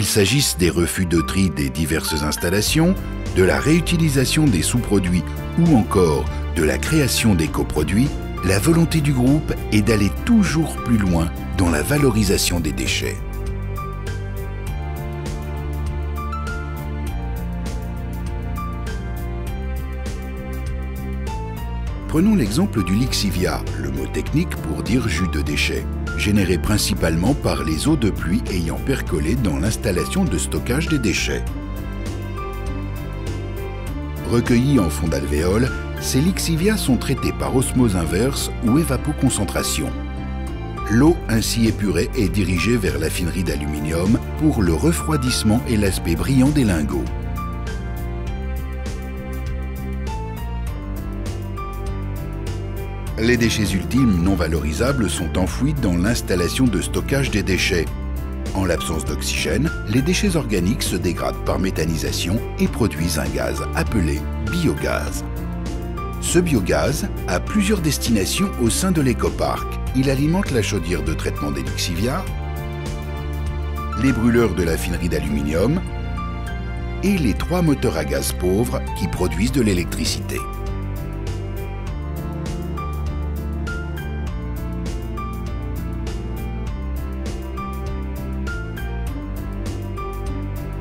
Qu'il s'agisse des refus de tri des diverses installations, de la réutilisation des sous-produits ou encore de la création d'éco-produits, la volonté du groupe est d'aller toujours plus loin dans la valorisation des déchets. Prenons l'exemple du lixivia, le mot technique pour dire jus de déchets, généré principalement par les eaux de pluie ayant percolé dans l'installation de stockage des déchets. Recueillis en fond d'alvéole, ces lixivia sont traités par osmose inverse ou évapoconcentration. L'eau ainsi épurée est dirigée vers l'affinerie d'aluminium pour le refroidissement et l'aspect brillant des lingots. Les déchets ultimes non valorisables sont enfouis dans l'installation de stockage des déchets. En l'absence d'oxygène, les déchets organiques se dégradent par méthanisation et produisent un gaz appelé biogaz. Ce biogaz a plusieurs destinations au sein de l'écoparc. Il alimente la chaudière de traitement des lixivia, les brûleurs de l'affinerie d'aluminium et les 3 moteurs à gaz pauvres qui produisent de l'électricité.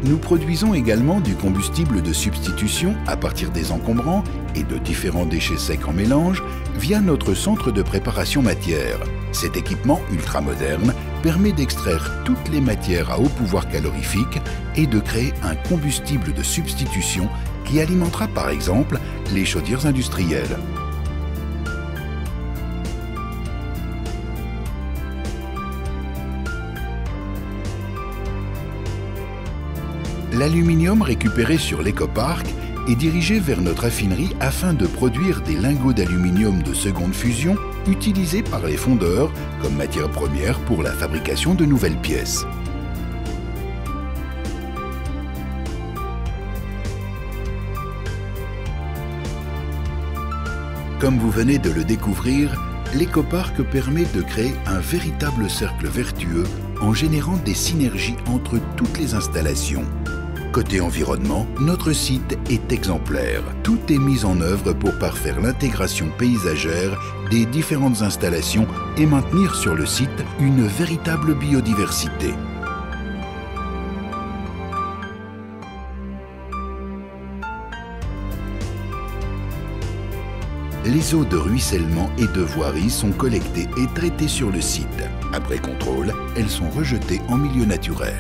Nous produisons également du combustible de substitution à partir des encombrants et de différents déchets secs en mélange via notre centre de préparation matière. Cet équipement ultramoderne permet d'extraire toutes les matières à haut pouvoir calorifique et de créer un combustible de substitution qui alimentera par exemple les chaudières industrielles. L'aluminium récupéré sur l'écoparc est dirigé vers notre affinerie afin de produire des lingots d'aluminium de seconde fusion utilisés par les fondeurs comme matière première pour la fabrication de nouvelles pièces. Comme vous venez de le découvrir, l'écoparc permet de créer un véritable cercle vertueux en générant des synergies entre toutes les installations. Côté environnement, notre site est exemplaire. Tout est mis en œuvre pour parfaire l'intégration paysagère des différentes installations et maintenir sur le site une véritable biodiversité. Les eaux de ruissellement et de voirie sont collectées et traitées sur le site. Après contrôle, elles sont rejetées en milieu naturel.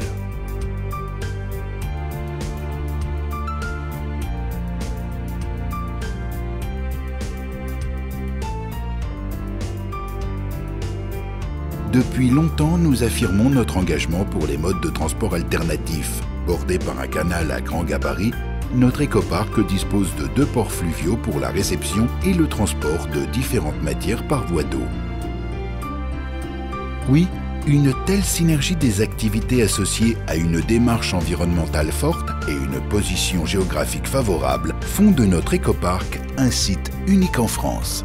Depuis longtemps, nous affirmons notre engagement pour les modes de transport alternatifs. Bordé par un canal à grand gabarit, notre écoparc dispose de 2 ports fluviaux pour la réception et le transport de différentes matières par voie d'eau. Oui, une telle synergie des activités associées à une démarche environnementale forte et une position géographique favorable font de notre écoparc un site unique en France.